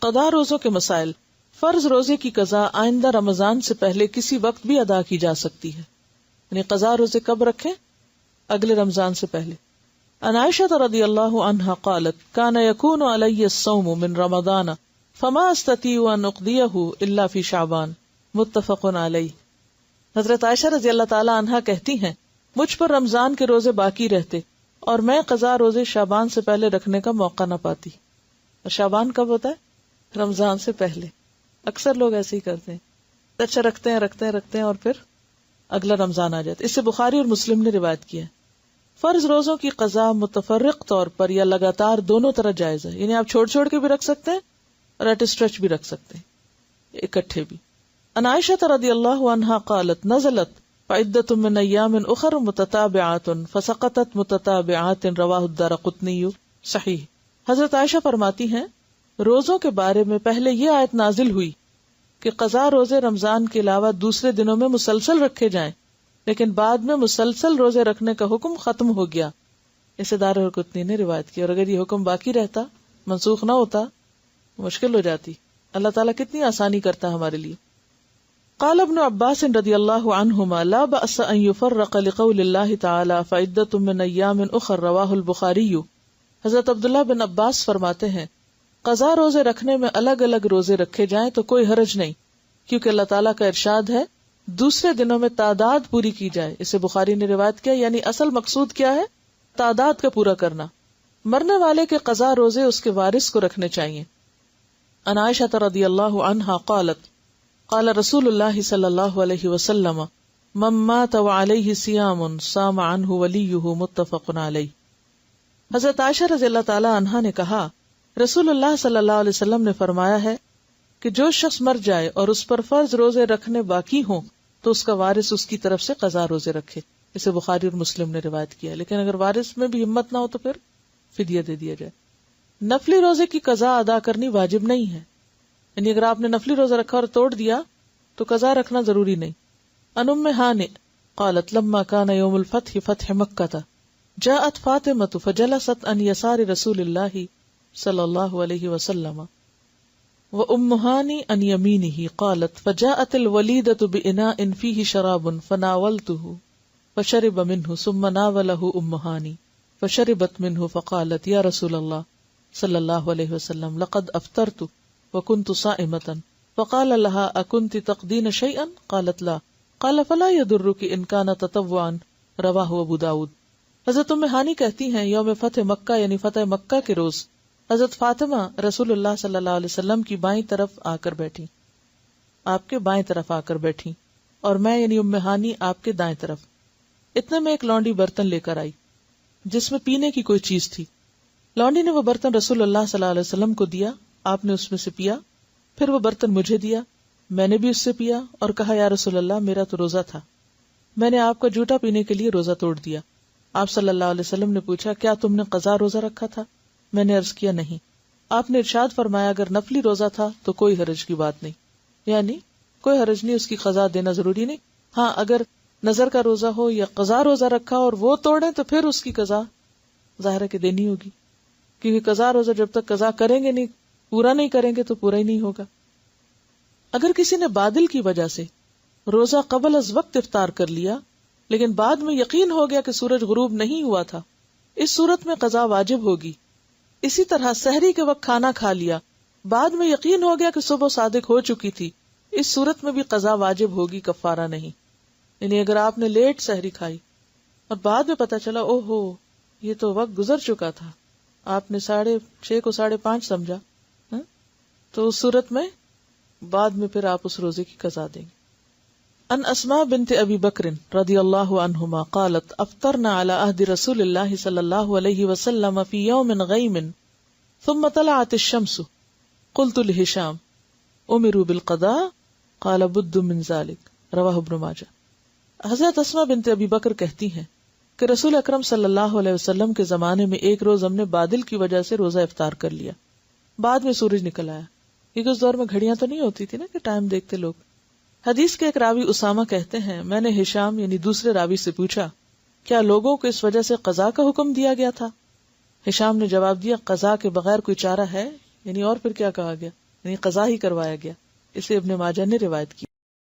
قضا روزوں کے مسائل. فرض روزے کی قضا آئندہ رمضان سے پہلے کسی وقت بھی ادا کی جا سکتی ہے. یعنی قضا روزے کب رکھیں؟ اگلے رمضان سے پہلے. عن عائشہ رضی اللہ عنہا قالت کان یکون علی الصوم من رمضان فما استطیع ان اقضیہ الا فی شعبان متفق علیہ. حضرت عائشہ رضی اللہ تعالی عنہا کہتی ہیں مجھ پر رمضان کے روزے باقی رہتے اور میں قضا روزے شعبان سے پہلے رکھنے کا موقع نہ پاتی. اور شعبان کب ہوتا ہے؟ رمضان سے پہلے. اکثر لوگ ایسے ہی کرتے ہیں, اچھا رکھتے ہیں اور پھر اگلا رمضان آ جاتا ہے. اس سے بخاری اور مسلم نے روایت کیا ہے. فرض روزوں کی قضا متفرق طور پر یا لگاتار دونوں طرح جائز ہے. یعنی آپ چھوڑ کے بھی رکھ سکتے ہیں اور ایٹ اسٹریچ بھی رکھ سکتے ہیں, اکٹھے بھی. عن عائشہ رضی اللہ عنہا قالت نزلت فعدۃ من ایام اخر متتابعات فسقطت متتابعات رواہ الدارقطنی صحیح. حضرت عائشہ فرماتی ہیں روزوں کے بارے میں پہلے یہ آیت نازل ہوئی کہ قضا روزے رمضان کے علاوہ دوسرے دنوں میں مسلسل رکھے جائیں, لیکن بعد میں مسلسل روزے رکھنے کا حکم ختم ہو گیا. اسے دارقطنی نے روایت کی. اور اگر یہ حکم باقی رہتا, منسوخ نہ ہوتا, مشکل ہو جاتی. اللہ تعالیٰ کتنی آسانی کرتا ہے ہمارے لیے. قال ابن عباس رضی اللہ عنہما لا بأس ان يفرق لقول اللہ تعالی فعدۃ من ایام اخر رواہ البخاری. حضرت عبداللہ بن عباس فرماتے ہیں قضا روزے رکھنے میں الگ الگ روزے رکھے جائیں تو کوئی حرج نہیں, کیونکہ اللہ تعالیٰ کا ارشاد ہے دوسرے دنوں میں تعداد پوری کی جائے. اسے بخاری نے روایت کیا. یعنی اصل مقصود کیا ہے؟ تعداد کا پورا کرنا. مرنے والے کے قضا روزے اس کے وارث کو رکھنے چاہیے. عن عائشہ رضی اللہ عنہا قالت قال رسول اللہ صلی اللہ علیہ وسلم من مات وعلیہ صیام صام عنہ ولیہ متفق علیہ. حضرت عائشہ رضی اللہ تعالی عنہا نے کہا رسول اللہ صلی اللہ علیہ وسلم نے فرمایا ہے کہ جو شخص مر جائے اور اس پر فرض روزے رکھنے باقی ہوں تو اس کا وارث اس کی طرف سے قضا روزے رکھے. اسے بخاری اور مسلم نے روایت کیا. لیکن اگر وارث میں بھی ہمت نہ ہو تو پھر فدیہ دے دیا جائے. نفلی روزے کی قضا ادا کرنی واجب نہیں ہے. یعنی اگر آپ نے نفلی روزہ رکھا اور توڑ دیا تو قضا رکھنا ضروری نہیں. عن ام ہانئ قالت لما كان يوم الفتح فتح مکہ جاءت فاطمة فجلست عن يسار رسول اللہ صلی اللہ علیہ وسلم وام ہانئ عن یمینہ قالت فجاءت الولیدة بإناء فیہ شراب فناولته فشرب منه ثم ناوله ام ہانئ فشربت منه فقالت یا رسول اللہ صلی اللہ علیہ وسلم لقد افطرت وكنت صائمة فقال لها اكنت تقدين شيئا قالت لا قال فلا يضرك ان كان تطوعا رواه ابو داود. حضرت ام ہانی کہتی ہیں یوم فتح مکہ یعنی فتح مکہ کے روز حضرت فاطمہ رسول اللہ صلی اللہ علیہ وسلم کی بائیں طرف آ کر بیٹھی, آپ کے بائیں طرف آ کر بیٹھی, اور میں یعنی ام ہانی آپ کے دائیں طرف. اتنے میں ایک لونڈی برتن لے کر آئی جس میں پینے کی کوئی چیز تھی. لونڈی نے وہ برتن رسول اللہ صلی اللہ علیہ وسلم کو دیا, آپ نے اس میں سے پیا. پھر وہ برتن مجھے دیا, میں نے بھی اس سے پیا اور کہا یا رسول اللہ میرا تو روزہ تھا, میں نے آپ کا جھوٹا پینے کے لیے روزہ توڑ دیا. آپ صلی اللہ علیہ وسلم نے پوچھا کیا تم نے قضا روزہ رکھا تھا؟ میں نے عرض کیا نہیں. آپ نے ارشاد فرمایا اگر نفلی روزہ تھا تو کوئی حرج کی بات نہیں, یعنی کوئی حرج نہیں, اس کی قضا دینا ضروری نہیں. ہاں اگر نظر کا روزہ ہو یا قضا روزہ رکھا اور وہ توڑے تو پھر اس کی قضا ظاہر ہے کہ دینی ہوگی, کیونکہ قضا روزہ جب تک قضا کریں گے نہیں, پورا نہیں کریں گے تو پورا ہی نہیں ہوگا. اگر کسی نے بادل کی وجہ سے روزہ قبل از وقت افطار کر لیا لیکن بعد میں یقین ہو گیا کہ سورج غروب نہیں ہوا تھا, اس صورت میں قضا واجب ہوگی. اسی طرح سحری کے وقت کھانا کھا لیا, بعد میں یقین ہو گیا کہ صبح صادق ہو چکی تھی, اس صورت میں بھی قضا واجب ہوگی, کفارہ نہیں. یعنی اگر آپ نے لیٹ سحری کھائی اور بعد میں پتا چلا او ہو یہ تو وقت گزر چکا تھا, آپ نے 6:30 کو 5:30 سمجھا, تو اس صورت میں بعد میں پھر آپ اس روزے کی قضا دیں گے. ان اسماء بنت ابی بکر رضی اللہ عنہما قالت افطرنا على عهد رسول اللہ صلی اللہ علیہ وسلم فی یوم غیم ثم طلعت الشمس قلت لہشام امروا بالقضاء قال بد من ذلك رواہ ابن ماجہ. حضرت اسماء بنت ابی بکر کہتی ہیں کہ رسول اکرم صلی اللہ علیہ وسلم کے زمانے میں ایک روز ہم نے بادل کی وجہ سے روزہ افطار کر لیا, بعد میں سورج نکل آیا, کیونکہ اس دور میں گھڑیاں تو نہیں ہوتی تھی نا کہ ٹائم دیکھتے لوگ. حدیث کے ایک راوی اسامہ کہتے ہیں میں نے ہشام یعنی دوسرے راوی سے پوچھا کیا لوگوں کو اس وجہ سے قضا کا حکم دیا گیا تھا؟ ہشام نے جواب دیا قضا کے بغیر کوئی چارہ ہے, یعنی اور پھر کیا کہا گیا یعنی قضا ہی کروایا گیا. اسے ابن ماجہ نے روایت کی.